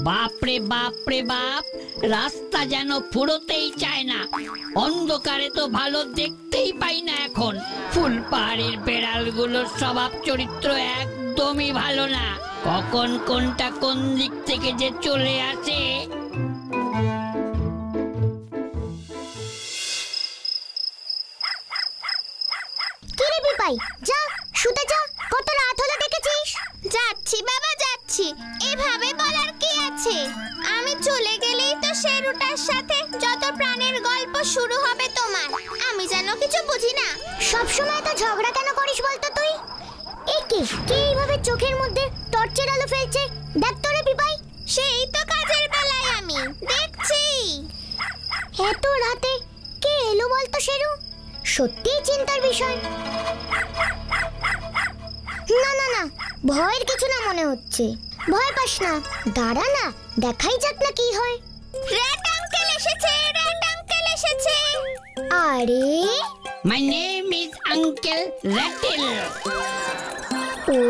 বাপরে বাপরে বাপ, রাস্তা যেন ফুরোতেই চায় না। অন্ধকারে তো ভালো দেখতেই পাই না এখন। ফুলপাহাড়ের বেড়ালগুলোর স্বভাব চরিত্র একদমই ভালো না। কখন কোনটা কোন দিক থেকে যে চলে আসে। কিরে বিপাই, যা শুতে যা, কত রাত হলো দেখেছিস? যাচ্ছি বাবা যাচ্ছি, এভাবে বলার কি আছে? আমি চলে গেলেই তো শেরুটার সাথে যত প্রাণের গল্প শুরু হবে তোমার। আমি যেন কিছু বুঝি না। সবসময় তো ঝগড়া কেন করিস বলতো তুই? কে এইভাবে চোখের মধ্যে টর্চের আলো ফেলছে? দেখ তো রে বিপাই। সেই তো কাজের বেলায় আমি দেখছি। এত রাতে কে এলো বলতো শেরু? সত্যিই চিন্তার বিষয়। না না না, ভয়ের কিছু না মনে হচ্ছে। ভয় পাস না, দাঁড়া না, দেখাই যাক না কি হয়। রেড আঙ্কেল এসেছে, রেড আঙ্কেল এসেছে। আরে, my name is uncle ratel. ও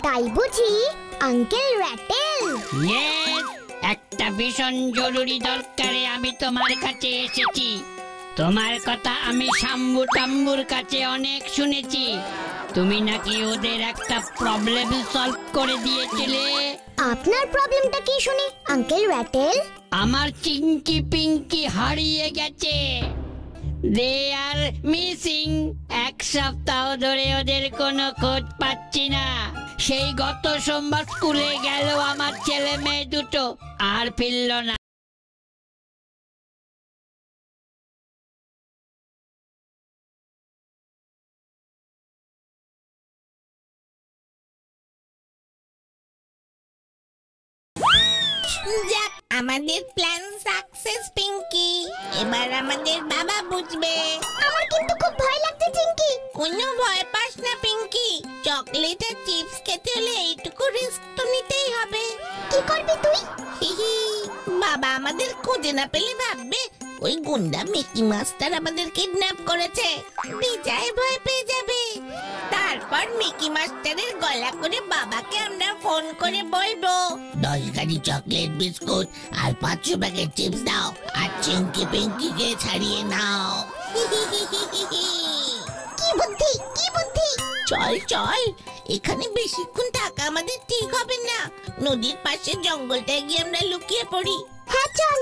তাই বুঝি আঙ্কেল র্যাটেল? ইয়েস, একটা ভীষণ জরুরি দরকারে আমি তোমার কাছে এসেছি। তোমার কথা আমি শাম্বু টাম্বুর কাছে অনেক শুনেছি। তুমি নাকি ওদের একটা প্রবলেম সলভ করে দিয়েছিলে। আপনার প্রবলেমটা কি শুনি আঙ্কেল র্যাটেল? আমার চিঙ্কি পিঙ্কি হারিয়ে গেছে। দে আর মিসিং। এক সপ্তাহ ধরে ওদের কোনো খোঁজ পাচ্ছি না। সেই গত সোমবার স্কুলে গেল আমার ছেলে মেয়ে দুটো, আর ফিরল না। যাক, আমাদের প্ল্যান সাকসেস পিঙ্কি। এবার আমাদের বাবা বুঝবে। আমার কিন্তু খুব ভয় লাগছে চিঙ্কি। কোনো ভয় পাস না পিঙ্কি। চকলেট আর চিপস খেতে হলে এইটুকু রিস্ক তো নিতেই হবে। কি করবি তুই? হিহি, বাবা আমাদের খুঁজে না পেলে ভাববে ওই গুন্ডা মিকি মাস্টার আমাদের কিডন্যাপ করেছে। বিজয় ভয় পেয়ে যাবে। তারপর মিকি মাস্টারের গলা করে বাবাকে আমরা ফোন করে বলবো 10 গাড়ি চকলেট বিস্কুট আর 500 প্যাকেট চিপস দাও, আর চিঙ্কি পিঙ্কিকে ছাড়িয়ে নাও। কি বুদ্ধি, কি বুদ্ধি! চল চল, এখানে বেশিক্ষণ থাকা আমাদের ঠিক হবে না। নদীর পাশে জঙ্গলটায় গিয়ে আমরা লুকিয়ে পড়ি। হ্যাঁ চল।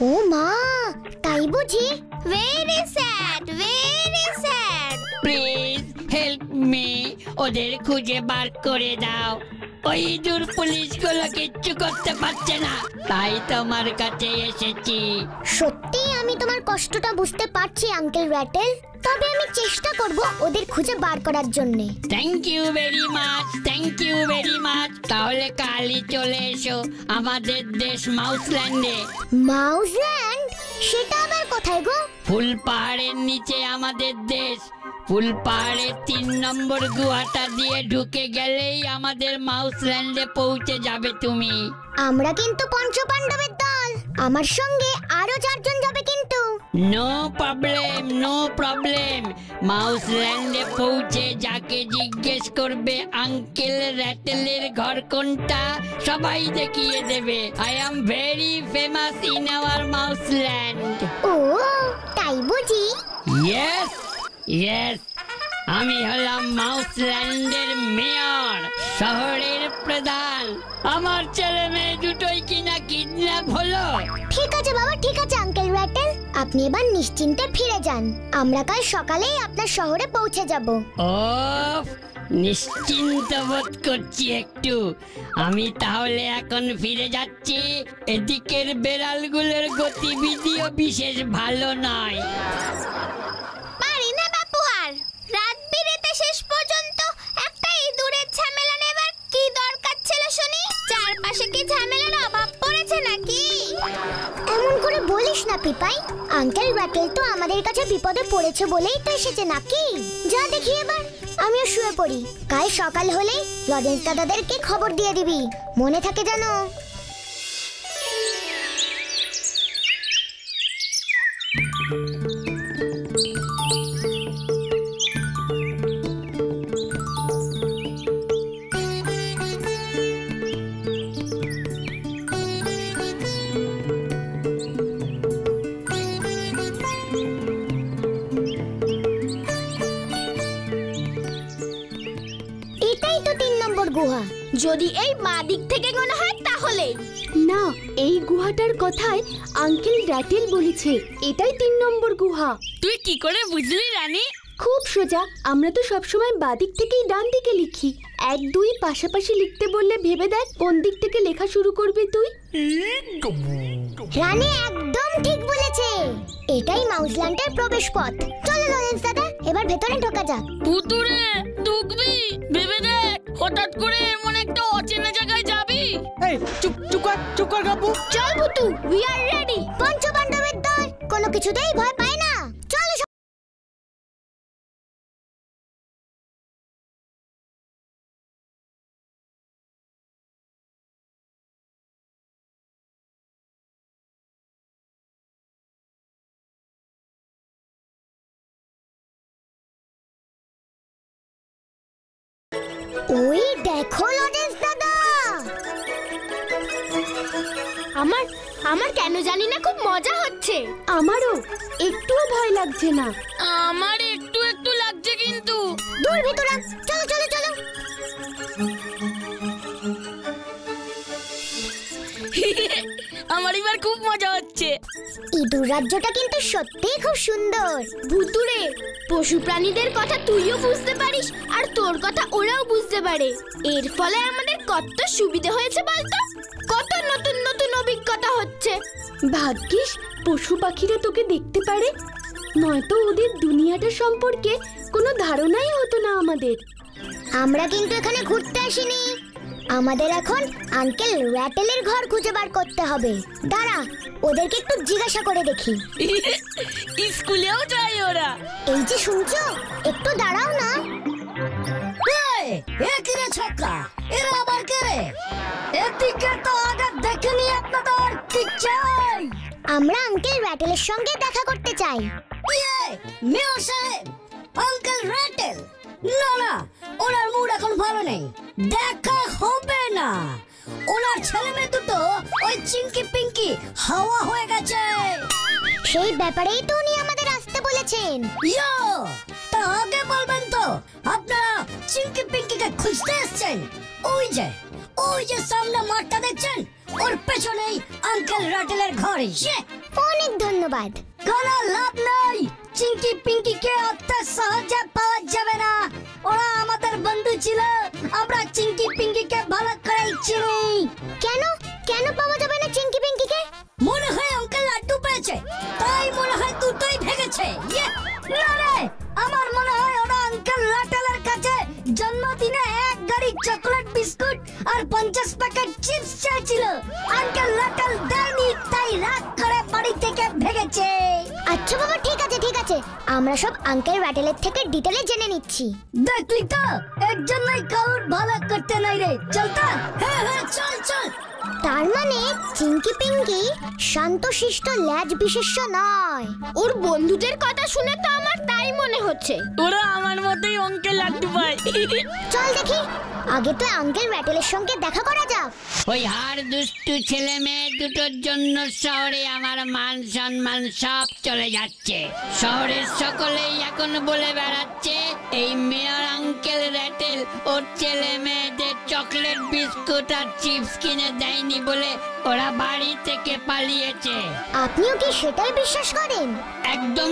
ও মা, তাই বুঝি? Very sad, very sad. Please help me. ওদের খুঁজে বার করে দাও। ওই দূর পুলিশগুলো কিচ্ছু করতে পারছে না, তাই তোমার কাছে এসেছি। সত্যি আমি তোমার কষ্টটা বুঝতে পারছি আঙ্কেল র্যাটেল। তবে আমি চেষ্টা করব ওদের খুঁজে বার করার জন্য। Thank you very much, thank you very much. তাহলে কালই চলে এসো আমাদের দেশ মাউসল্যান্ডে। মাউসল্যান্ড? সেটা আবার কোথায় গো? ফুল পাহাড়ের নিচে আমাদের দেশ। ফুল পাহাড়ের 3 নম্বর গুহাটা দিয়ে ঢুকে গেলেই আমাদের মাউসল্যান্ডে পৌঁছে যাবে তুমি। আমরা কিন্তু পঞ্চপাণ্ডবের দল। আমার সঙ্গে আরো 4 জন যাবে কিন্তু। No problem, no problem. মাউসল্যান্ডে পৌঁছে যাকে জিজ্ঞেস করবে আঙ্কেল র্যাটেলের ঘর কোনটা, সবাই দেখিয়ে দেবে। I am very famous in our Mouseland. ও তাই বুঝি? ইয়েস ইয়েস, আমি হলাম মাউসল্যান্ডের মেয়র, শহরের প্রধান। আমার ছেলে মেয়ে দুটোই কিনা কিডন্যাপ হলো। ঠিক আছে বাবা, ঠিক আছে আঙ্কেল র্যাটেল, আপনি এবার নিশ্চিন্তে ফিরে যান। আমরা কাল সকালেই আপনার শহরে পৌঁছে যাব। ওফ, নিশ্চিন্ত বোধ করছি একটু। আমি তাহলে এখন ফিরে যাচ্ছি। এদিকের বেড়ালগুলোর গতিবিধিও বিশেষ ভালো নয়। পারি না বাপু আর। রাত বিরেতে শেষ পর্যন্ত একটা ইঁদুরের ঝামেলা নেবার কি দরকার ছিল শুনি? চারপাশে কি ঝামেলার অভাব পড়েছে নাকি? এমন করে বলিস না পিপাই। আঙ্কেল র্যাটেল তো আমাদের কাছে বিপদে পড়েছে বলেই তো এসেছে নাকি? যা দেখি এবার, আমিও শুয়ে পড়ি। কাল সকাল হলেই লজেন্স দাদাদেরকে খবর দিয়ে দিবি, মনে থাকে জানো। নম্বর গুহা। যদি এই মা দিক থেকে মনে হয় তাহলে না, এই গুহাটার কথায় আঙ্কেল র্যাটেল বলেছে এটাই 3 নম্বর গুহা। তুই কি করে বুঝলি রানী? খুব সোজা, আমরা তো সবসময় বাদিক থেকেই ডান দিকে লিখি। 1 2 পাশাপাশি লিখতে বললে ভেবে দেখ কোন দিক থেকে লেখা শুরু করবি তুই। রানী একদম ঠিক বলেছে, এটাই মাউসল্যান্ডের প্রবেশ পথ। চলো লরেন্স দাদা, এবার ভেতরে ঢোকা যাক। ভুতুরে ঢুকবি ভেবে দেখ, হঠাৎ করে এমন একটা অচেনা জায়গায় যাবি। এই চুপ কর গাবু। চল ভুতু, উই আর রেডি। পঞ্চপাণ্ডবের দল কোনো কিছুতেই ভয় পায় না। চলো ওই দেখো লরেন্স দাদা। আমার কেন জানি না খুব মজা হচ্ছে। আমারও একটুও ভয় লাগছে না। আমার একটু একটু লাগছে কিন্তু। দূর ভিতরা, চলো চলো চলো। আমার এবার খুব মজা হচ্ছে। ইঁদুর রাজ্যটা কিন্তু সত্যিই খুব সুন্দর। ভুতুরে, পশু প্রাণীদের কথা তুইও বুঝতে পারিস আর তোর কথা ওরাও বুঝতে পারে। এর ফলে আমাদের কত সুবিধা হয়েছে বলতো, কত নতুন নতুন অভিজ্ঞতা হচ্ছে। ভাগ্যিস পশু পাখিরা তোকে দেখতে পারে, নয়তো ওদের দুনিয়াটা সম্পর্কে কোনো ধারণাই হতো না আমাদের। আমরা কিন্তু এখানে ঘুরতে আসিনি, আমাদের এখন আঙ্কেল র্যাটেলের ঘর খুঁজে বার করতে হবে। দাঁড়া, ওদেরকে একটু জিজ্ঞাসা করে দেখি। স্কুলেও যায় ওরা। এই যে শুনছো, একটু দাঁড়াও না। একিরে ছক্কা, এরা আবার কে রে? এদিকে তো আগে দেখেনি আপনাদের। কি চাই? আমরা আঙ্কেল র্যাটেলের সঙ্গে দেখা করতে চাই। মেয়র সাহেব, আঙ্কেল র্যাটেল? না, ওনার মুড এখন ভালো নেই, দেখা হবে না। ওনার ছেলে মেয়ে দুটো ওই চিঙ্কি পিঙ্কি হাওয়া হয়ে গেছে। সেই ব্যাপারেই তো উনি আমাদের আসতে বলেছেন। ইয়ো, তা আগে বলবেন তো আপনারা চিঙ্কি পিঙ্কিকে খুঁজতে এসেছেন। ওই যে সামনে মাঠটা দেখছেন, ওর পেছনেই আঙ্কেল র্যাটেলের ঘর। অনেক ধন্যবাদ। কোনো লাভ নাই, চিঙ্কি পিঙ্কিকে অত সহজে পাওয়া যাবে না। ওরা আমাদের বন্ধু ছিল, আমরা চিঙ্কি পিঙ্কিকে ভালো করেই চিনি। কেন পাওয়া যাবে না চিঙ্কি পিঙ্কিকে? মনে হয় আঙ্কেল লাড্ডু পেয়েছে, তাই মনে হয় দুটোই ভেঙেছে। না রে, আমার মনে হয় ওরা আঙ্কেল র্যাটেলের কাছে জন্মদিনে 1 গাড়ি চকলেট বিস্কুট আর 50 প্যাকেট চিপস চেয়েছিল। আঙ্কেল র্যাটেল দেয়নি, তাই রাগ করে বাড়ি থেকে ভেঙেছে। আচ্ছা বাবা, ঠিক আছে, আমরা সব আঙ্কেল র্যাটেলের থেকে ডিটেলে জেনে নিচ্ছি। দেখলি তো, এর জন্যই কাউর ভালো করতে নাই রে। চলতা? হ্যাঁ, চল। তার মানে চিঙ্কি পিঙ্কি শান্তশিষ্ট ল্যাজ বিশেষ্য নয়। ওর বন্ধুদের কথা শুনে তো আমার তাই মনে হচ্ছে। ওরা আমার মতোই অঙ্কেল লাড্ডু পায়। চল দেখি, আগে তো আঙ্কেল র্যাটেলের সঙ্গে দেখা করা যাক। ওই হার দুষ্টু ছেলে মেয়ে দুটোর জন্য শহরে আমার মান সম্মান সব চলে যাচ্ছে। শহরের সকলেই এখন বলে বেড়াচ্ছে এই মেয়র আঙ্কেল র্যাটেল ওর ছেলে মেয়েদের চকলেট বিস্কুট আর চিপস কিনে দেয়নি বলে ওরা বাড়ি থেকে পালিয়েছে। আপনিও কি সেটাই বিশ্বাস করেন? একদম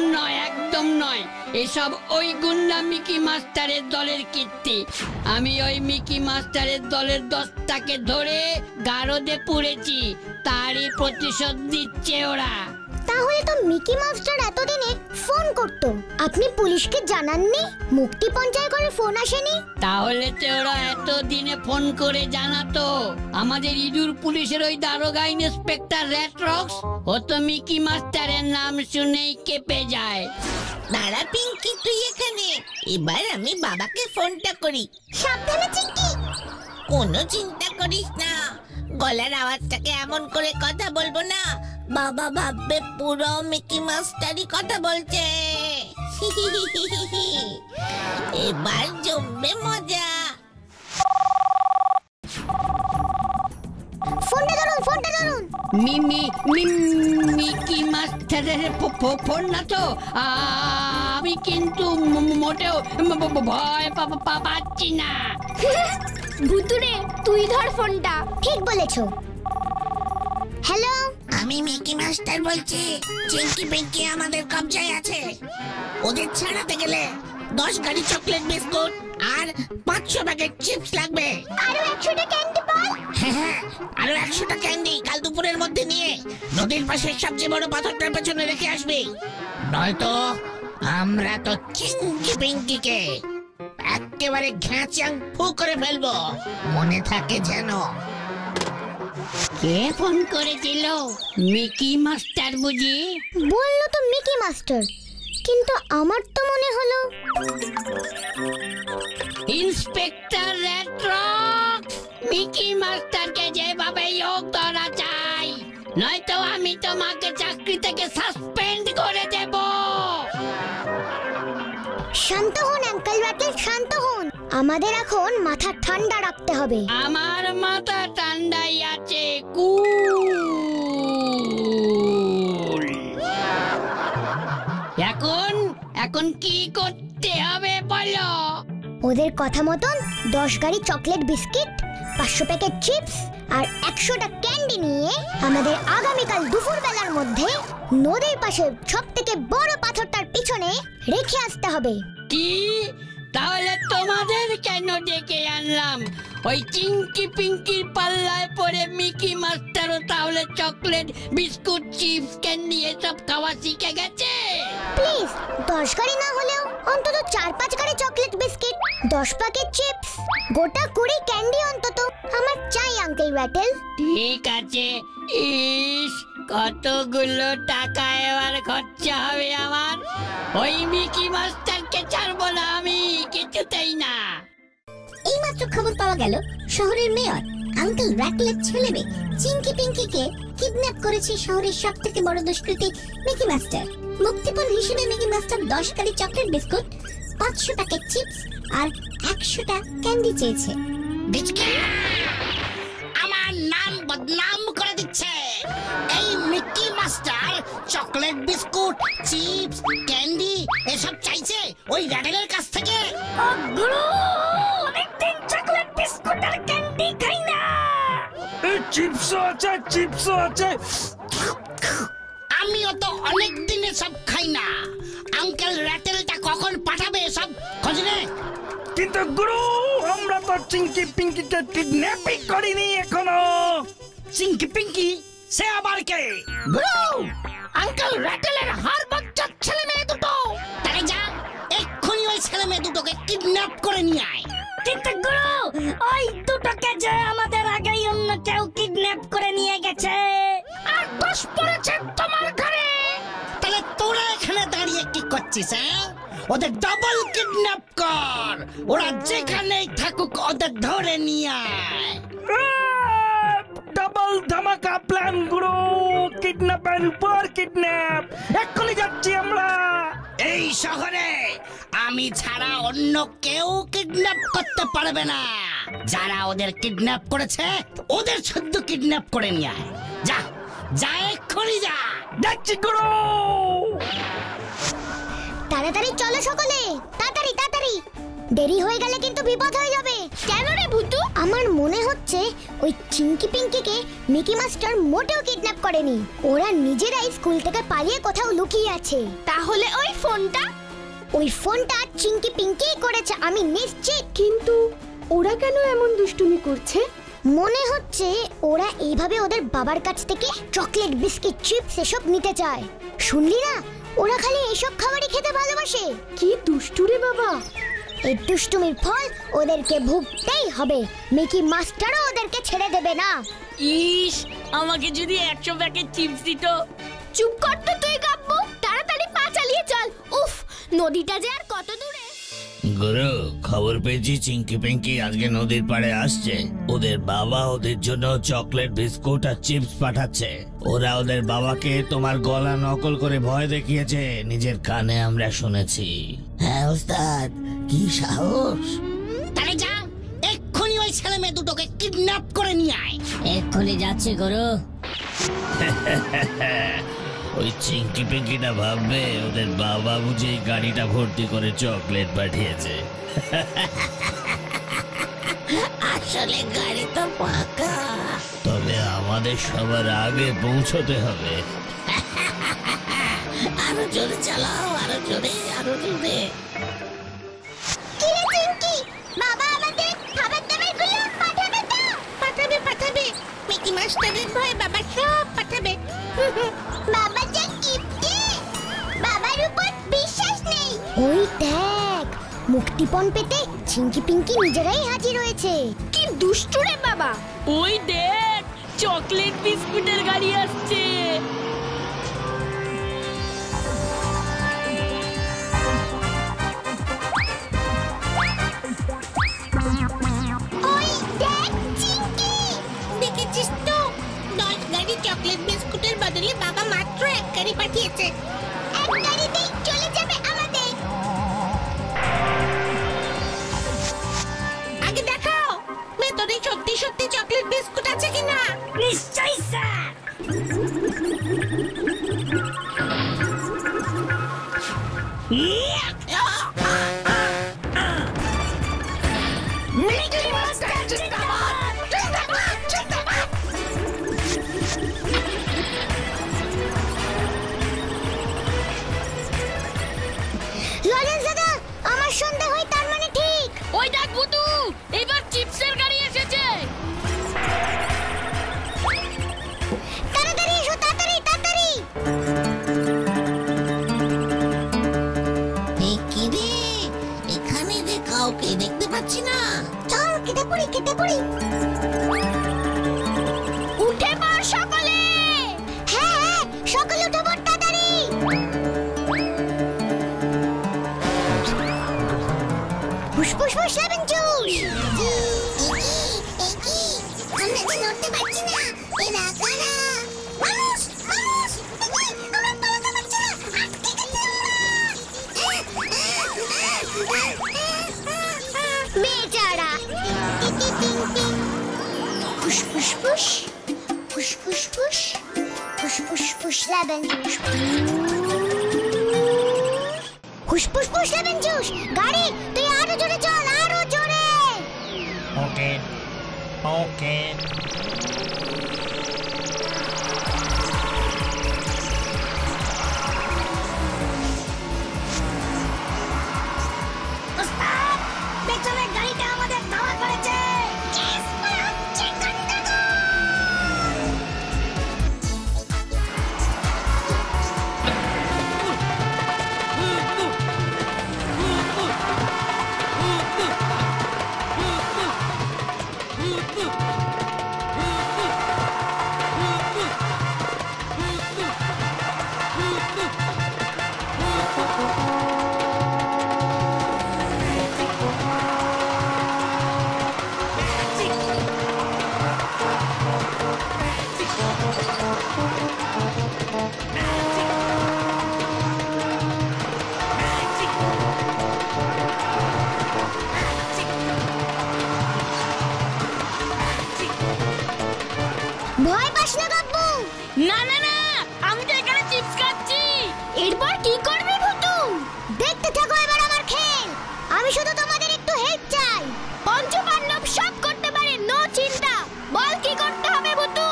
নয়, এসব ওই গুন্ডা মিকি মাস্টারের দলের কীর্তি। আমি ওই মিকি মাস্টারের দলের 10টাকে ধরে গারদে পুড়েছি, তারই প্রতিশোধ দিচ্ছে ওরা। তাহলে তো মিকি মাস্টার এতদিনে ফোন করতো, আপনি পুলিশকে জানাননি? মুক্তি পঞ্চায়েত করে ফোন আসেনি? তাহলে তো ওরা এতদিনে ফোন করে জানাতো। আমাদের ইঁদুর পুলিশের ওই দারোগা ইন্সপেক্টর র্যাটরক্স ও তো মিকি মাস্টারের নাম শুনেই কেঁপে যায়। দাঁড়া পিঙ্কি, তুই এখানে। এবার আমি বাবাকে ফোনটা করি। সাবধানে চিঙ্কি। কোনো চিন্তা করিস না, গলার আওয়াজটাকে এমন করে কথা বলবো না, বাবা ভাববে পুরো মিকি মাস্টারই কথা বলছে। এবার জমবে মজা। ফোনটা ধরুন। মিকি মাস্টারের ফোন না তো? আমি কিন্তু মোটেও ভয় পাচ্ছি না। ভুতুরে তুই ধর ফোনটা। ঠিক বলেছো। হ্যালো, আমি মিকি মাস্টার বলছি। চিঙ্কি পিঙ্কি আমাদের কবজায় আছে। ওদের ছাড়াতে গেলে 10 গাড়ি চকলেট বিস্কুট আর 500 প্যাকেট চিপস লাগবে। আরো 100টা ক্যান্ডি বল। হ্যাঁ, আরো 100টা ক্যান্ডি কাল দুপুরের মধ্যে নিয়ে নদীর পাশে সবচেয়ে বড় পাথরটার পেছনে রেখে আসবি। নয়তো আমরা তো চিঙ্কি পিঙ্কিকে একেবারে ঘ্যাচাং ফু করে ফেলবো। মনে থাকে যেন। কে ফোন করেছিল? মিকি মাস্টার বুঝি? বললো তো মিকি মাস্টার, কিন্তু আমার তো মনে হলো ইন্সপেক্টর রেড্রক্স। মিকি মাস্টারকে যেভাবে হোক ধরা চাই, নয়তো আমি তোমাকে চাকরি থেকে সাসপেন্ড করে দেব। শান্ত হন আঙ্কেল রাকেল, শান্ত হন। আমাদের এখন মাথা ঠান্ডা রাখতে হবে। আমার মাথা ঠান্ডাই আছে, কুল। এখন কি করতে হবে বলো? ওদের কথা মতন 10 গাড়ি চকলেট বিস্কিট, 500 প্যাকেট চিপস আর 100টা ক্যান্ডি নিয়ে আমাদের আগামীকাল দুপুরবেলার মধ্যে নদীর পাশে সবথেকে বড় পাথরটার পিছনে রেখে আসতে হবে। কি? তাহলে তোমাদের কেন ডেকে আনলাম? ওই চিঙ্কি পিঙ্কির পাল্লায় পড়ে মিকি মাস্টারও তাহলে চকলেট বিস্কুট চিপস ক্যান্ডি এসব খাওয়া শিখে গেছে? প্লিজ 10 গাড়ি না হলেও অন্তত 4-5 গাড়ি চকলেট বিস্কিট, 10 প্যাকেট চিপস, গোটা 20 ক্যান্ডি অন্তত আমার চাই আঙ্কেল রাটেল। ঠিক আছে। ইস, কতগুলো টাকা এবার খরচা হবে আমার। ওই মিকি মাস্টারকে ছাড়বো না আমি কিছুতেই না। এইমাত্র খবর পাওয়া গেল শহরের মেয়র আঙ্কেল রাটলের ছেলে মেয়ে চিঙ্কি পিঙ্কিকে কিডন্যাপ করেছে শহরের সবথেকে বড় দুষ্কৃতী মিকি মাস্টার। মুক্তিপণ হিসেবে মিকি মাস্টার 10 গাড়ি চকলেট বিস্কুট, 500 প্যাকেট চিপস আর 100টা ক্যান্ডি চেয়েছে। আমার নাম বদনাম করে দিচ্ছে। এই Mickey master chocolate biscuit chips candy এসব চাইছে ওই র্যাডেলের কাছ থেকে। অনেকদিন চকলেট বিস্কুট আর ক্যান্ডি খাই না। চিপসও আছে। আমিও তো অনেক দিনে সব খাই না। আঙ্কেল র্যাটেলটা কখন পাঠাবে সব খোঁজ নে। কিন্তু গুরু, আমরা তো চিঙ্কি পিঙ্কিকে কিডন্যাপই করিনি এখনো। চিঙ্কি পিঙ্কি সে আবার কে? গুরু, আঙ্কেল র্যাটেলের হাড় বাচ্চার ছেলে মেয়ে দুটো। তাই যা, এক্ষুনি ওই ছেলে মেয়ে দুটোকে কিডন্যাপ করে নিয়ে আয়। কিন্তু গুরু, ওই দুটোকে যে আমাদের আগেই অন্য কেউ কিডন্যাপ করে নিয়ে গেছে আর দোষ পড়েছে তোমার ঘরে। তাহলে তোরা এখানে দাঁড়িয়ে কি করছিস? ওদের ডাবল কিডন্যাপ কর। ওরা যেখানেই থাকুক ওদের ধরে নিয়ে আয়। ডাবল ধামাকা প্ল্যান গুরু, কিডন্যাপের উপর কিডন্যাপ। এক্ষুনি যাচ্ছি আমরা। এই শহরে আমি ছাড়া অন্য কেউ কিডন্যাপ করতে পারবে না। যারা ওদের কিডন্যাপ করেছে ওদের শুদ্ধ কিডন্যাপ করে নিয়ে আয়। যা যা, এক্ষুনি যা। যাচ্ছি গুরু। তাড়াতাড়ি চলো সকলে, তাড়াতাড়ি। দেরি হয়ে গেলে কিন্তু বিপদ হয়ে যাবে। কেন রে ভুতু? আমার মনে হচ্ছে ওই চিঙ্কি পিঙ্কিকে মিকি মাস্টার মোটেও কিডন্যাপ করেনি। ওরা নিজেরাই স্কুল থেকে পালিয়ে কোথাও লুকিয়ে আছে। তাহলে ওই ফোনটা চিঙ্কি পিঙ্কি করেছে, আমি নিশ্চিত। কিন্তু ওরা কেন এমন দুষ্টুমি করছে? মনে হচ্ছে ওরা এইভাবে ওদের বাবার কাছ থেকে চকলেট বিস্কিট চিপস এসব নিতে চায়। শুনলি না, ওরা খালি এসব খাবারই খেতে ভালোবাসে। কি দুষ্টু রে বাবা। এই দুষ্টুমির ফল ওদেরকে ভুগতেই হবে। মিকি মাস্টারও ওদেরকে ছেড়ে দেবে না। ইস, আমাকে যদি 100 প্যাকেট চিপস দিত। চুপ কর তো তুই গাব্বু, তাড়াতাড়ি পা চালিয়ে চল। উফ, নদীটা যে আর কত দূরে। গুরু, খবর পেয়েছি চিঙ্কি পিঙ্কি আজকে নদীর পাড়ে আসছে। ওদের বাবা ওদের জন্য চকলেট বিস্কুট আর চিপস পাঠাচ্ছে। ওরা ওদের বাবাকে তোমার গলা নকল করে ভয় দেখিয়েছে, নিজের কানে আমরা শুনেছি। হ্যাঁ ওস্তাদ, কি সাহস। তাহলে যা, এক্ষুনি ওই ছেলে মেয়ে দুটোকে কিডন্যাপ করে নিয়ে আয়। এক্ষুনি যাচ্ছে গুরু। ওই চিঙ্কি পিঙ্কিটা ভাববে ওদের বাবা বুঝে এই গাড়িটা ভর্তি করে চকলেট পাঠিয়েছে। আসলে গাড়ি তো ফাঁকা। তবে আমাদের সবার আগে পৌঁছতে হবে। আরো জোরে চালাও, আরো জোরে, আরো জোরে। কিরে চিংকি, বাবা আমাদের খাবার দাবারগুলো পাঠাবে তো? পাঠাবে পাঠাবে, মিকি মাস্টারের ভয়ে বাবা সব পাঠাবে। বাবা যা কিপটে, বাবার উপর বিশ্বাস নেই। ওই দেখ, মুক্তিপণ পেতে চিংকি পিংকি নিজেরাই হাজির হয়েছে। কি দুষ্টু রে বাবা। ওই দেখ, চকলেট বিস্কুটের গাড়ি আসছে। ওই দেখ চিংকি, দেখেছিস তো, 10 গাড়ি চকলেট বিস্কুটের বদলে বাবা মাত্র 1 গাড়ি পাঠিয়েছে। এক গাড়িতেই চলে যাবে আমাদের। আগে দেখাও ভেতরে সত্যি সত্যি চকলেট বিস্কুট আছে কিনা। নিশ্চয়ই স্যার। মিকি মাস্টার জিন্দাবাদ, জিন্দাবাদ, জিন্দাবাদ। লরেন্স দাদা, আমার সন্দেহ হয় তার মানে ঠিক। ওই দেখ ভুতু, এবার চিপসের গাড়ি এসেছে। তাড়াতাড়ি এসো, তাড়াতাড়ি তাড়াতাড়ি। কি রে, এখানে যে কাউকে দেখতে পাচ্ছি না। চল কেটে পড়ি, কেটে পড়ি। উঠে পড় সকলে। হ্যাঁ হ্যাঁ, সকলে উঠে পড় তাড়াতাড়ি। ফুসফুস ফুস লেবেন জুস। আমরা যে নড়তে পারছি না, এরা কারা? মানুষ, মানুষ, আমরা পালাতে পারছি না, আটকে গেছি আমরা। বেচারা। ফুসফুস ফুস, ফুসফুস ফুস, ফুসফুস ফুস লেবেন জুস। ফুসফুস ফুস লেবেন জুস। গাড়ি তুই আরো জোরে চল, আরো জোরে। ওকে ওকে। পেছনের গাড়িটা আমাদের ধাওয়া করেছে। ভয় পাস না বাবু। না না না, আমি তো এখানে চিপস খাচ্ছি। এরপর কি করবি ভুতু? দেখতে থাকো এবার আমার খেল। আমি শুধু তোমাদের একটু হেল্প চাই। পঞ্চপাণ্ডব সব করতে পারে, নো চিন্তা। বল কি করতে হবে ভুতু?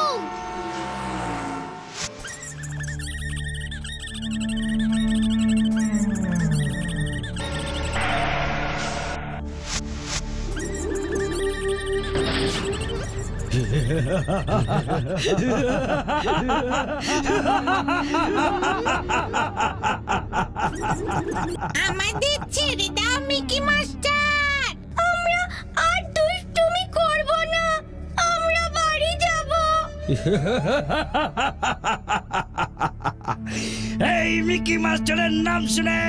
আমাদের ছেড়ে দাও মিকি মাস্টার। আমরা আর দুষ্টুমি করব না, আমরা বাড়ি যাব। এই মিকি মাস্টারের নাম শুনে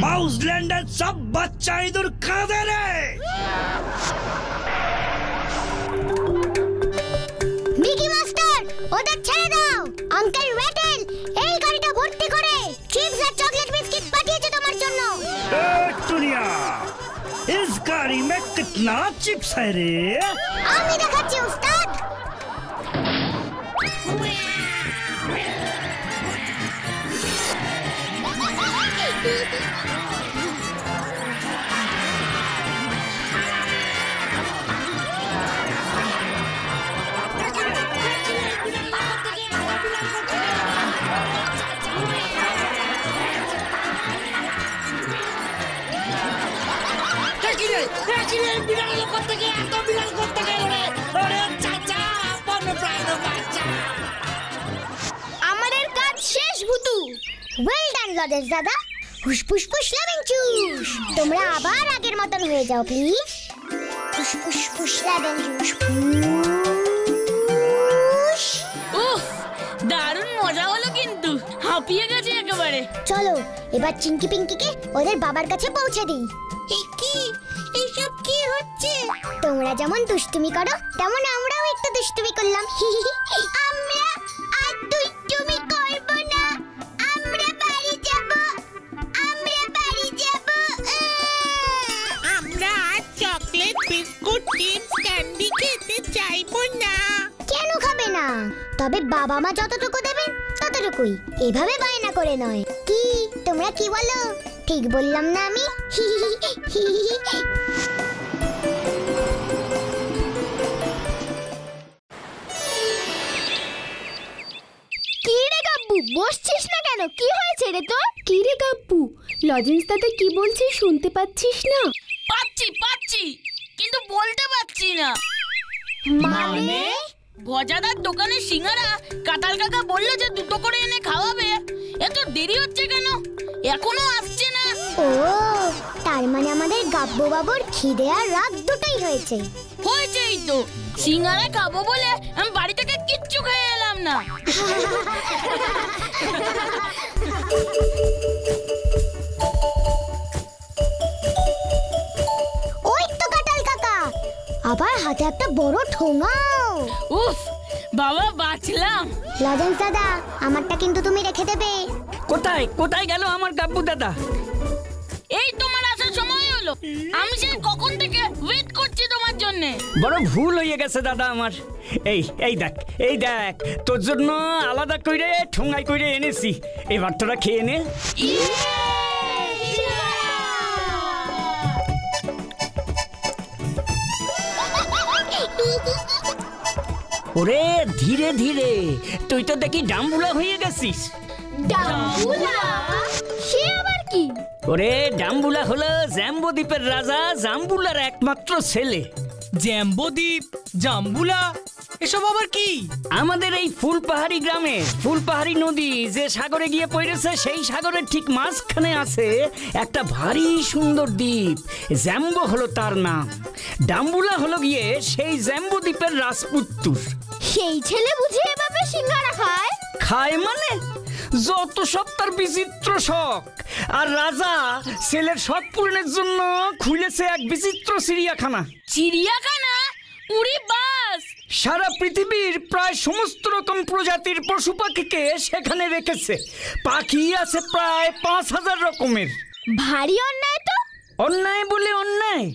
মাউসল্যান্ডের সব বাচ্চা ইঁদুর কাঁদে রে। মিকি মাস্টার, ওদের ছেড়ে দাও। আঙ্কেল ওয়েটেল এই গাড়িটা ভর্তি করে চিপস আর চকলেট বিস্কিট পাঠিয়েছে তোমার জন্য। ए दुनिया, इस गाड़ी में कितना चिप्स है रे? আমি দেখাচ্ছি উস্তাদ। আমাদের কাজ শেষ ভূতু। ওয়েল ডান লজেন্স দাদা। ফুসফুস ফুস লেমন জুস। তোমরা আবার আগের মতন হয়ে যাও প্লিজ। ফুসফুস ফুস লেমন জুস। উফ, দারুণ মজা হলো কিন্তু, হাঁপিয়ে গেছে একেবারে। চলো এবার চিঙ্কি পিঙ্কিকে ওদের বাবার কাছে পৌঁছে দিই। কি এইসব কি হচ্ছে? তোমরা যেমন দুষ্টুমি করো তেমন আমরাও একটু দুষ্টুমি করলাম। আমরা আর দুষ্টুমি করব না। আমরা বাড়ি যাব। আমরা বাড়ি যাব। আমরা আর চকলেট বিস্কুট চিপস ক্যান্ডি খেতে চাইবো না। কেন খাবে না? তবে বাবা মা যতটুকু দেবেন ততটুকুই, এভাবে বায়না করে নয়। কি তোমরা কি বলো? ঠিক বললাম না আমি? কি রে গাব্বু, বসছিস না কেন? কি হয়েছে রে তোর? কি রে গাব্বু, লজেন্স দাদা কি বলছে শুনতে পাচ্ছিস না? পাচ্ছি, কিন্তু বলতে পারছি না। মানে? গজাদার দোকানে সিঙ্গারা কাঁঠাল কাকা বললো যে দুটো করে এনে খাওয়াবে। এত দেরি হচ্ছে কেন? এখনো আসছে না। ও, তার মানে আমাদের গাব্বু বাবুর খিদে আর রাগ দুটোই হয়েছে। হয়েছেই তো, সিঙ্গারা খাবো বলে আমি বাড়ি থেকে কিচ্ছু খেয়ে এলাম না। ওই তো কাঁঠাল কাকা, আবার হাতে একটা বড় ঠোঙাও। উফ, বাবা বাঁচলাম। লজেন্স দাদা, আমারটা কিন্তু তুমি রেখে দেবে। কোথায় কোথায় গেল আমার গাব্বু দাদা? এই তোমার আসার সময় হলো, আমি সেই কখন থেকে ওয়েট করছি তোমার জন্য। বড় ভুল হয়ে গেছে দাদা আমার। এই দেখ তোর জন্য আলাদা কইরে ঠোঙাই কইরে এনেছি, এবার তোরা খেয়ে নে। ওরে ধীরে ধীরে, তুই তো দেখি ডাম্বুলা হয়ে গেছিস। ডাম্বুলা? সে আবার কি? ওরে ডাম্বুলা হলো জ্যাম্বো দ্বীপের রাজা জাম্বুলার একমাত্র ছেলে। জ্যাম্বোদ্বীপ, জাম্বুলা, এসব আবার কি? আমাদের এই ফুলপাহাড়ি গ্রামে ফুলপাহাড়ি নদী যে সাগরে গিয়ে পড়েছে, সেই সাগরের ঠিক মাঝখানে আছে একটা ভারী সুন্দর দ্বীপ। জ্যাম্বো হলো তার নাম। ডাম্বুলা হলো গিয়ে সেই জ্যাম্বো দ্বীপের রাজপুত্র। সেই ছেলে বুঝি এভাবে সিঙ্গারা খায়? খায় মানে যত সব তার বিচিত্র শখ। আর রাজা ছেলের শখ পূরণের জন্য খুলেছে এক বিচিত্র চিড়িয়াখানা। চিড়িয়াখানা? উড়ি বাস! সারা পৃথিবীর প্রায় সমস্ত রকম প্রজাতির পশু পাখিকে সেখানে রেখেছে। পাখি আছে প্রায় 5000 রকমের। ভারী অন্যায় তো। অন্যায় বলে অন্যায়,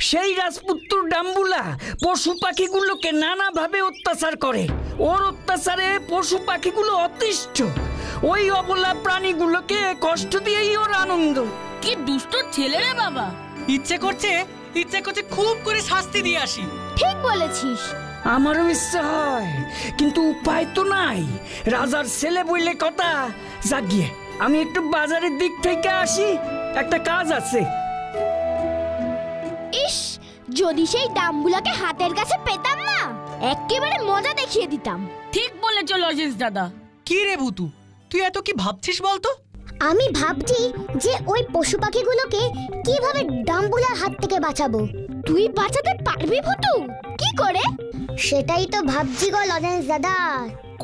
সেই রাজপুত্র ডাম্বুলা পশু পাখিগুলোকে নানাভাবে অত্যাচার করে। ওর অত্যাচারে পশু পাখিগুলো অতিষ্ঠ। ওই অবলা প্রাণীগুলোকে কষ্ট দিয়েই ওর আনন্দ। কি দুষ্ট ছেলে রে বাবা! ইচ্ছে করছে খুব করে শাস্তি দিয়ে আসি। ঠিক বলেছিস। আমারও ইচ্ছা হয়, কিন্তু উপায় তো নাই। রাজার ছেলে বললে কথা। জাগিয়ে আমি একটু বাজারের দিক থেকে আসি, একটা কাজ আছে। ইস, যদি সেই ডাম্বুলাকে হাতের কাছে পেতাম না, একেবারে মজা দেখিয়ে দিতাম। ঠিক বলেছ লজেন্স দাদা। কি রে ভুতু, তুই এত কি ভাবছিস বলতো? আমি ভাবছি যে ওই পশু পাখিগুলোকে কিভাবে ডাম্বুলার হাত থেকে বাঁচাবো। তুই বাঁচাতে পারবি ভুতু? কি করে? সেটাই তো ভাবছি গো লজেন্স দাদা।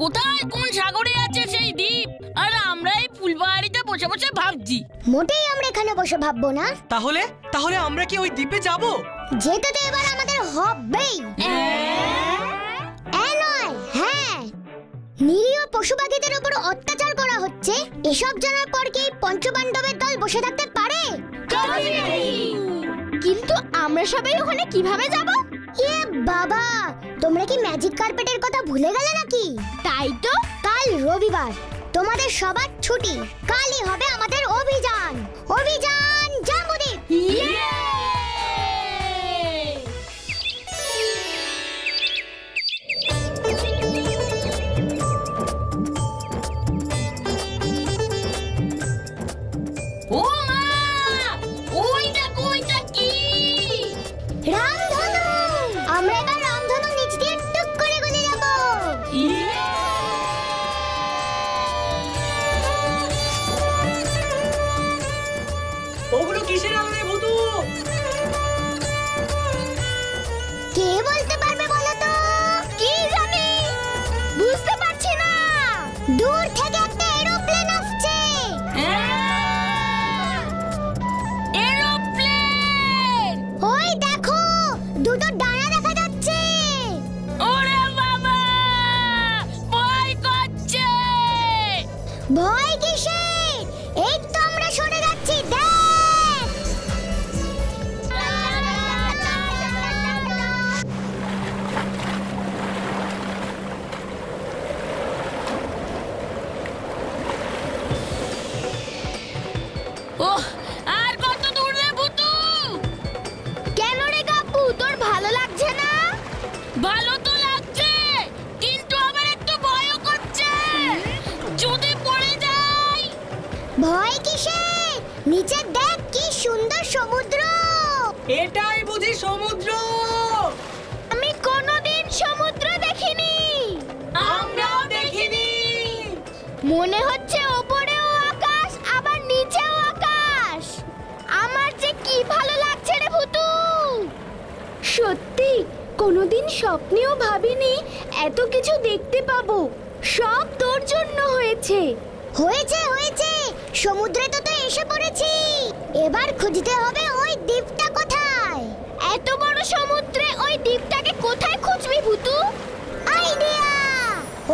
কোথায় কোন সাগরে আছে সেই দ্বীপ, আর আমরা এই ফুলবাড়িতে বসে বসে ভাবছি। মোটেই আমরা এখানে বসে ভাববো না। তাহলে আমরা কি ওই দ্বীপে যাব? যেতে তো এবার আমাদের হবেই। নয়, হ্যাঁ, নিরীহ পশু পাখিদের উপর অত্যাচার করা হচ্ছে, এসব জানার পর কি পঞ্চপাণ্ডবের দল বসে থাকতে পারে? কিন্তু আমরা সবাই ওখানে কিভাবে যাব? এ বাবা, তোমরা কি ম্যাজিক কার্পেটের কথা ভুলে গেলে নাকি? তাই তো। কাল রবিবার, তোমাদের সবার ছুটি। কালই হবে আমাদের অভিযান জাম্বুদ্বীপ। ও মা, ওইটা কি? দুটো ডানা দেখা যাচ্ছে। ওরে বাবা, ভয় করছে। ভয় কিসের? এই তো আমরা সরে যাচ্ছি, দেখ। ওহ, আর কত দূর রে ভূতু? কেন রে কাকু, তোর ভালো লাগছে না? ভালো তো লাগছে, কিন্তু আবার একটু ভয়ও করছে। যদি পড়ে যাই। ভয় কিসের? নিচে দেখ কি সুন্দর সমুদ্র। এটাই বুঝি সমুদ্র? আমি কোনোদিন সমুদ্র দেখিনি। আমরাও দেখিনি। মনে হচ্ছে ওপরেও আকাশ, আবার নিচেও আকাশ। আমার যে কি ভালো লাগছে রে ভূতু। সত্যি কোনোদিন স্বপ্নেও ভাবিনি এত কিছু দেখতে পাবো। সব তোর জন্য হয়েছে। হয়েছে হয়েছে, সমুদ্রে তো এসে পড়েছি। এবার খুঁজতে হবে ওই দ্বীপটা কোথায়। এত বড় সমুদ্রে ওই দ্বীপটাকে কোথায় খুঁজবি ভূতু? আইডিয়া!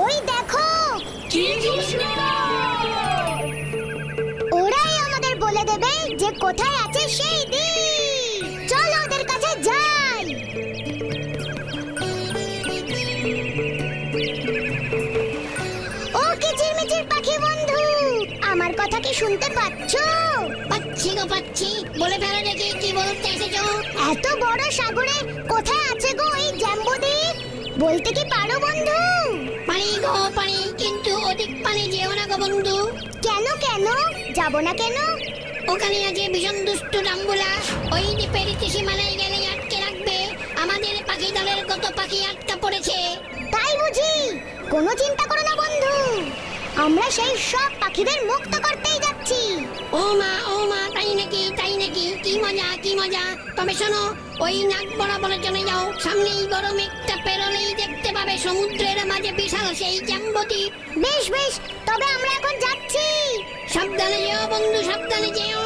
ওই দেখো, কি কৃষ্ণ! ওরাই আমাদের বলে দেবে যে কোথায় আছে সেই দ্বীপ। চলো ওদের কাছে যাই। ও কিচিরমিচির পাখি বন্ধু, আমার কথা কি শুনতে পাচ্ছো? পাচ্ছি গো পাচ্ছি, বলে ফেলো দেখি কি বলতে এসেছো। এত বড় সাগরে কোথায় আছে গো এই জ্যাম্বো দ্বীপ? বলতে কি পারো বন্ধু? পানি গো পানি, কিন্তু অধিক পানি যেও না গো বন্ধু। কেন কেন যাব না কেন? ওখানে আছে ভীষণ দুষ্ট ডাম্বুলা। ওই দ্বীপের সীমানায় গেলে আটকে রাখবে। আমাদের পাখি দলের কত পাখি আটকা পড়েছে। তাই বুঝি? কোনো চিন্তা করো না বন্ধু, আমরা সেই সব পাখিদের মুক্ত করতেই যাচ্ছি। ও মা, তাই নাকি তাই নাকি, কি মজা কি মজা। তবে শোনো, ওই নাক বরাবর চলে যাও। সামনেই বড় মেঘটা পেরোলেই দেখতে পাবে সমুদ্রের মাঝে বিশাল সেই জ্যাম্বো দ্বীপ। বেশ বেশ, তবে আমরা এখন যাচ্ছি। সাবধানে যেও বন্ধু, সাবধানে যেও।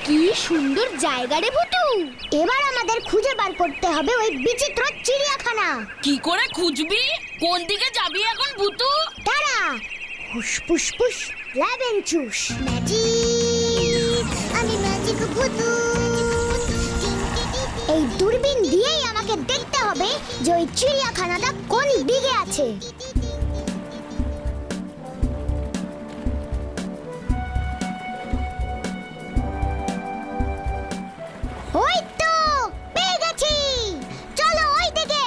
কি সুন্দর জায়গা রে ভূতু। এবার আমাদের খুঁজে বার করতে হবে ওই বিচিত্র চিড়িয়াখানা। কি করে খুঁজবি? কোন দিকে যাবি এখন ভূতু? তারা হুস পুস পুস লেবেন চুস ম্যাজিক, আমি ম্যাজিক ভূতু। এই দূরবীন দিয়েই আমাকে দেখতে হবে যে ওই চিড়িয়াখানাটা কোন দিকে আছে। ওই তো পেয়ে গেছি, চলো ওই দিকে।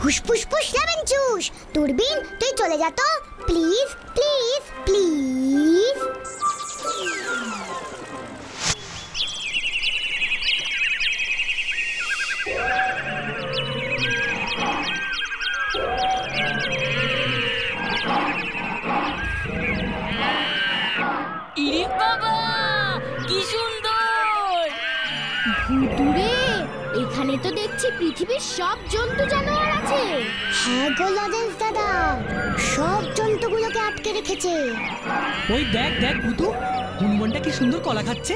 হুস পুস পুস লেবেন চুস। দূরবীন তুই চলে যা তো, প্লিজ প্লিজ প্লিজ। ইরে বাবা, কি সুন্দর! ভূতুরে, এখানে তো দেখছি পৃথিবীর সব জন্তু জানোয়ার আছে। হ্যাঁ গো লজেন্স দাদা, সব জন্তুগুলোকে আটকে রেখেছে। ওই দেখ দেখ ভূতু, হনুমানটা কি সুন্দর কলা খাচ্ছে।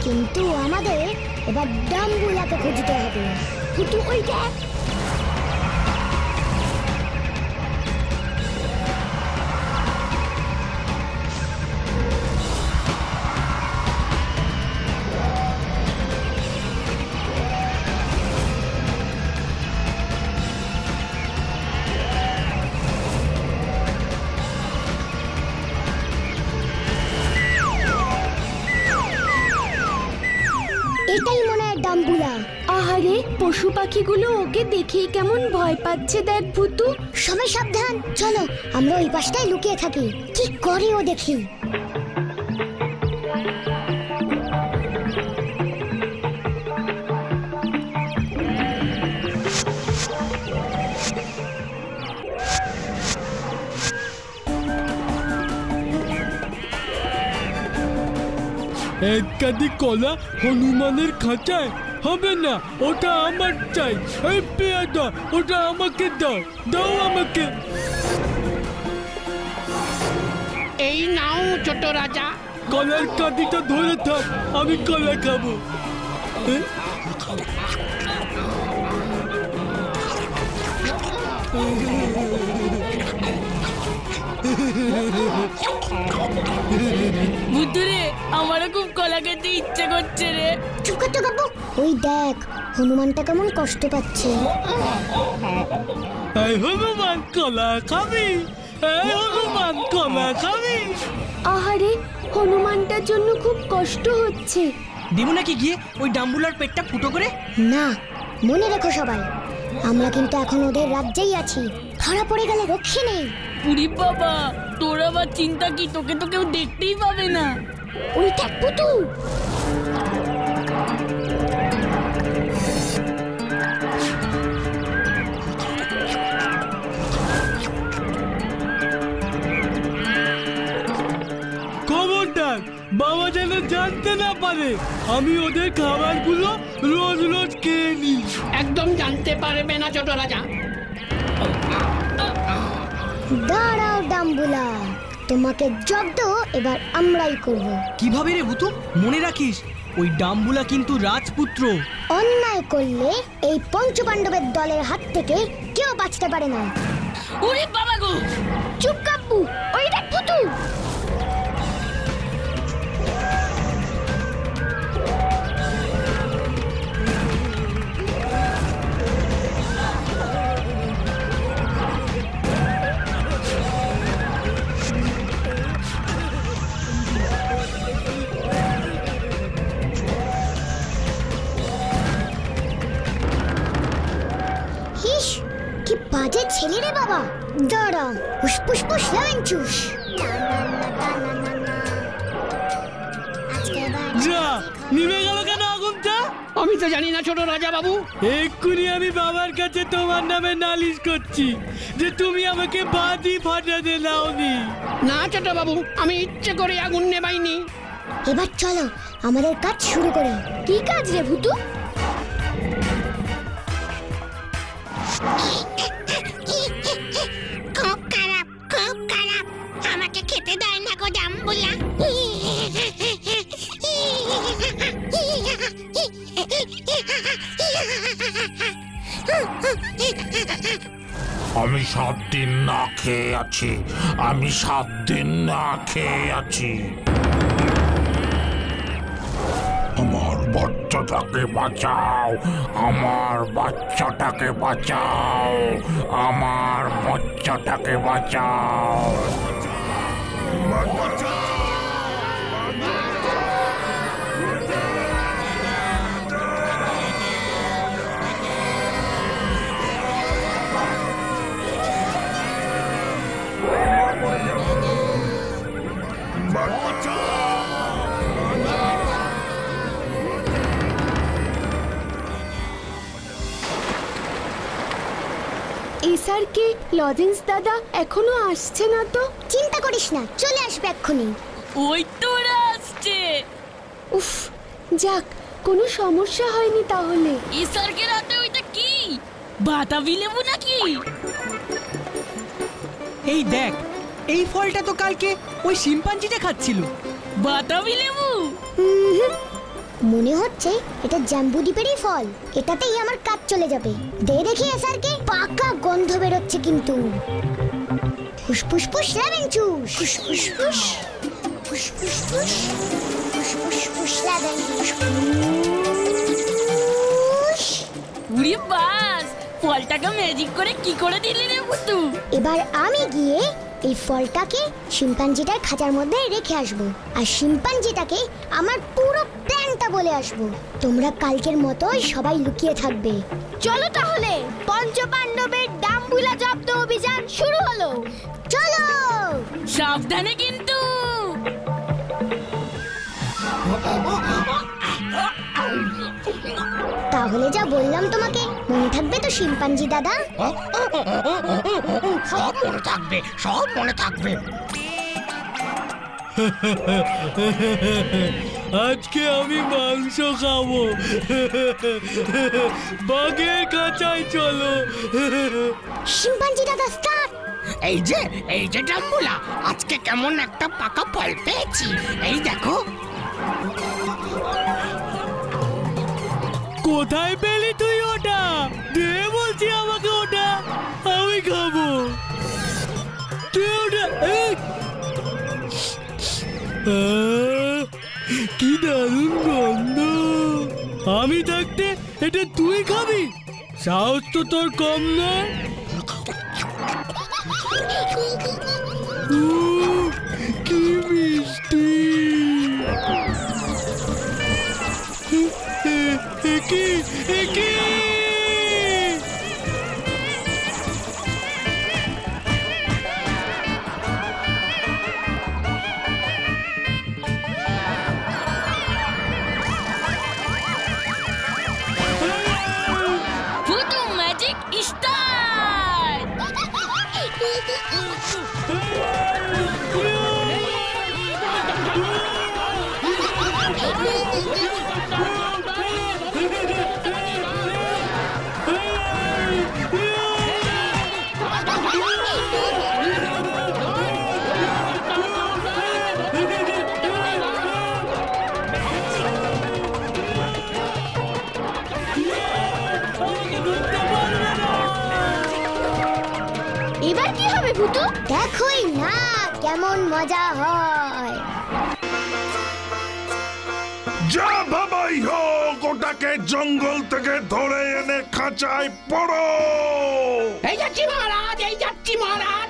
কিন্তু আমাদের এবার ডাম্বুলাকে খুঁজতে হবে। ভূতু ওই দেখ। আরে পশু পাখিগুলো ওকে দেখেই কেমন ভয় পাচ্ছে দেখ ভুতু। সবাই সাবধান, চলো আমরা ওই পাশটায় লুকিয়ে থাকি, কি করে ও দেখি। এক কাঁদি কলা হনুমানের খাঁচায় হবে না, ওটা আমার চাই। এই পেয়াদা, ওটা আমাকে দাও, দাও আমাকে। এই নাও ছোট রাজা। কলার কাঁদিটা ধরে থাক, আমি কলা খাবো। বুদ্ধুরে, আমারও খুব কলা খেতে ইচ্ছে করছে রে। চুপ কর তো কাকু, ওই দেখ হনুমানটা কেমন কষ্ট পাচ্ছে। এই হনুমান কলা খাবি, এই হনুমান কলা খাবি। আহারে হনুমানটার জন্য খুব কষ্ট হচ্ছে। দেবো নাকি গিয়ে ওই ডাম্বুলার পেটটা ফুটো করে? না, মনে রেখো সবাই, আমরা কিন্তু এখন ওদের রাজ্যেই আছি, ধরা পড়ে গেলে রক্ষে নেই। উরি বাবা, তোর আবার চিন্তা কি? তোকে তো কেউ দেখতেই পাবে না। ওই দেখ পুতু। খবরদার বাবা যেন জানতে না পারে আমি ওদের খাবারগুলো রোজ রোজ খেয়ে নিই। একদম জানতে পারবে না ছোট রাজা। দাঁড়াও ডাম্বুলা, তোমাকে জব্দ এবার আমরাই করব। কিভাবে রে ভুতু? মনে রাখিস ওই ডাম্বুলা কিন্তু রাজপুত্র। অন্যায় করলে এই পঞ্চপাণ্ডবের দলের হাত থেকে কেউ বাঁচতে পারে না। উরি বাবা গো! চুপ কাব্বু, ওই দেখ পুতু। ইস, কি বাজে ছেলে রে বাবা। দাঁড়া, পুষ্পুস পুষ লেমন চুষ। যা, নিভে গেল কেন আগুনটা? আমি তো জানি না ছোট রাজা বাবু। এক্ষুনি আমি বাবার কাছে তোমার নামে নালিশ করছি যে তুমি আমাকে বাদি ফাটাতে দাওনি। না ছোট বাবু, আমি ইচ্ছে করে আগুন নেবাইনি। এবার চলো আমাদের কাজ শুরু করি। কি কাজ রে ভুতু? খুব খারাপ, খুব খারাপ। আমাকে খেতে দেয় না গো ডাম্বুলা। আমি 7 দিন না খেয়ে আছি, আমি 7 দিন না খেয়ে আছি। আমার বাচ্চাটাকে বাঁচাও, আমার বাচ্চাটাকে বাঁচাও, আমার বাচ্চাটাকে বাঁচাও। এসআরকে লজেন্স দাদা এখনো আসছে না তো? চিন্তা করিস না, চলে আসবে এক্ষুনি। ওই তোরা আসছে। উফ, যাক কোনো সমস্যা হয়নি তাহলে। ইসারকে রাতে ওইটা কি বাতাবি লেবু নাকি? এই দেখ, এই ফলটা তো কালকে ওই শিম্পাঞ্জিটা খাচ্ছিল। বাতাবি লেবু? মনে হচ্ছে এটা জাম্বু দ্বীপেরই ফল, এটাতেই আমার কাজ চলে যাবে। দে দেখি এসআরকে, পাকা গন্ধ বেরোচ্ছে কিন্তু। ফুসফুস ফুস লেমন চুষ, ফুসফুস ফুস, ফুসফুস ফুস, ফুসফুস ফুস লেমন চুষ। উরি বাস, ফলটাকে ম্যাজিক করে কি করে দিলি রে ভুতু? এবার আমি গিয়ে এই ফলটাকে শিম্পাঞ্জিটার খাঁচার মধ্যে রেখে আসবো, আর শিম্পাঞ্জিটাকে আমার পুরো প্ল্যানটা কথাটা বলে আসবো। তোমরা কালকের মতোই সবাই লুকিয়ে থাকবে। চলো তাহলে, পঞ্চপাণ্ডবের ডাম্বুলা জব্দ অভিযান শুরু হলো। চলো। সাবধানে কিন্তু। তাহলে যা বললাম তোমাকে মনে থাকবে তো শিম্পাঞ্জি দাদা? সব মনে থাকবে, সব মনে থাকবে। আজকে আমি মাংস খাবো। বাঘের কাঁচায় চলো। শিম্পাঞ্জি দাদা স্টার্ট। এই যে ডাম্বুলা, আজকে কেমন একটা পাকা ফল পেয়েছি, এই দেখো। কোথায় পেলি তুই ওটা? দে বলছি আমাকে ওটা, আমি খাবো। দে ওটা। কি দারুণ গন্ধ! আমি থাকতে এটা তুই খাবি? সাহস তো তোর কম নয়। কি মিষ্টি! একি ভুতু ম্যাজিক স্টার্ট। এবার কি হবে ভুতু? দেখোই না কেমন মজা হয়। যা বাবাই হোক, ওটাকে জঙ্গল থেকে ধরে এনে খাঁচায় পড়ো। এই যাচ্ছি মহারাজ, এই যাচ্ছি মহারাজ।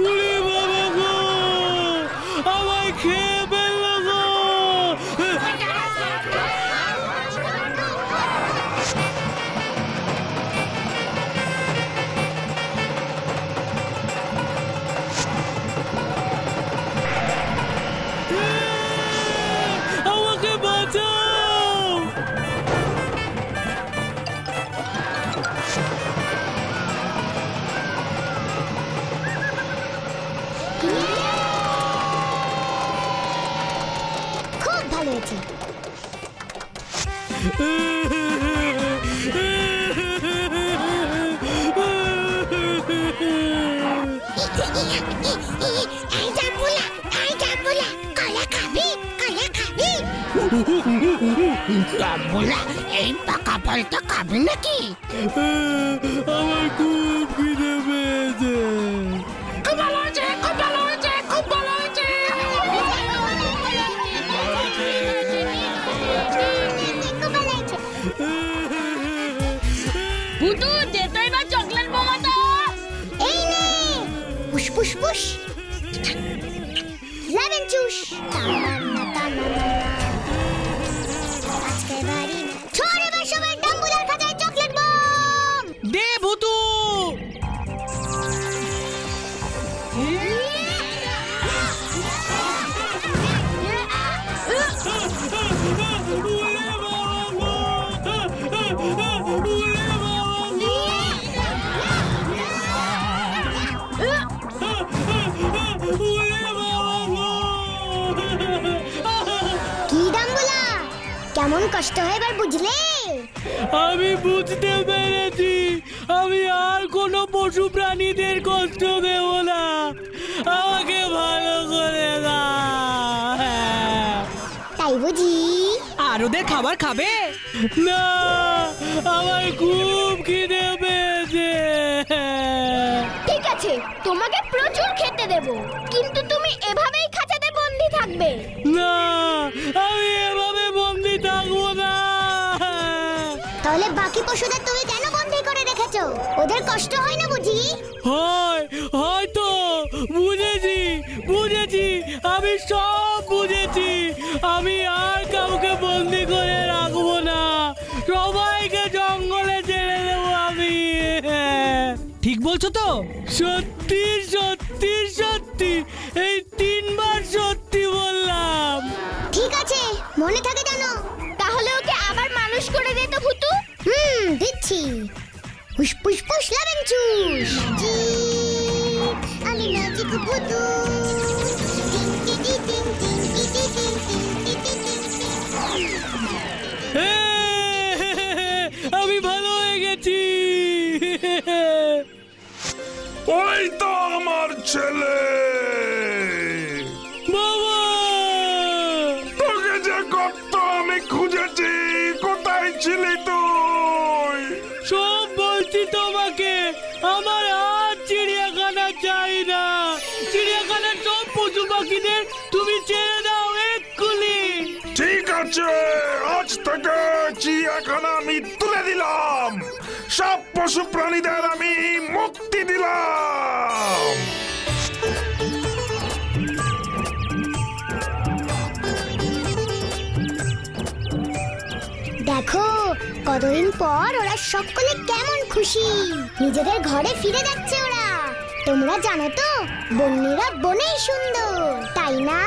ওরে বাবা গো, আমায় খেয়ে ফেললো গো। আমাকে বাঁচাও। খুব ভালো হয়েছে। এই ডাম্বুলা, কলা খাবি? কলা খাবি? ডাম্বুলা, এই পাকা ফলটা খাবি নাকি? আমার খুব খিদে পেয়েছে। খুব ভালো হয়েছে, খুব ভালো হয়েছে, খুব ভালো হয়েছে। ভুতু দে তো এবার চকলেট বোমাটা। এই নে, push push push. Lemon juice. ছোড় এবার সবাই ডাম্বুলার খাঁচায় চকলেট বোম। দে ভুতু। কি ডাম্বুলা, কেমন কষ্ট হয় এবার বুঝলে? আমি বুঝতে পেরেছি, আমি আর কোনো পশু প্রাণীদের কষ্ট দেব না। আমাকে ভালো করে দাও। তাই বুঝি? আরো ওদের খাবার খাবে? না, আমার খুব খিদে পেয়েছে। ঠিক আছে, তোমাকে প্রচুর খেতে দেব, কিন্তু তুমি এভাবেই খাঁচাতে বন্দি থাকবে। না, আমি এভাবে বন্দি থাকবো না। তাহলে বাকি পশুদের তুমি কেন বন্দি করে রেখেছো? ওদের কষ্ট হয় না বুঝি? হয়তো বুঝেছি, আমি সব বুঝেছি। আমি আর কাউকে বন্দি করে রাখবো না, সবাইকে জঙ্গলে ছেড়ে দেবো আমি। ঠিক বলছো তো? সত্যি সত্যি সত্যি, এই 3 বার সত্যি বললাম। ঠিক আছে, মনে থাকে জানো। তাহলে ওকে আবার মানুষ করে দে তো ভুতু। দিচ্ছি। Push push push lemon juice. আমি ম্যাজিক ভুতু। আমি ভালো হয়ে গেছি। ওই তো আমার ছেলে। বাবা, তোকে যে কত আমি খুঁজেছি, কোথায় ছিলি তুই? সব বলছি তোমাকে, আমার আর চিড়িয়াখানা চাই না। চিড়িয়াখানার সব পশু পাখিদের তুমি ছেড়ে দাও এক্ষুনি। ঠিক আছে, আজ থেকে চিড়িয়াখানা আমি তুলে দিলাম, সব পশু প্রাণীদের আমি মুক্তি দিলাম। দেখো, কতদিন পর ওরা সকলে কেমন খুশি, নিজেদের ঘরে ফিরে যাচ্ছে ওরা। তোমরা জানো তো, বন্যীরা বনেই সুন্দর, তাই না?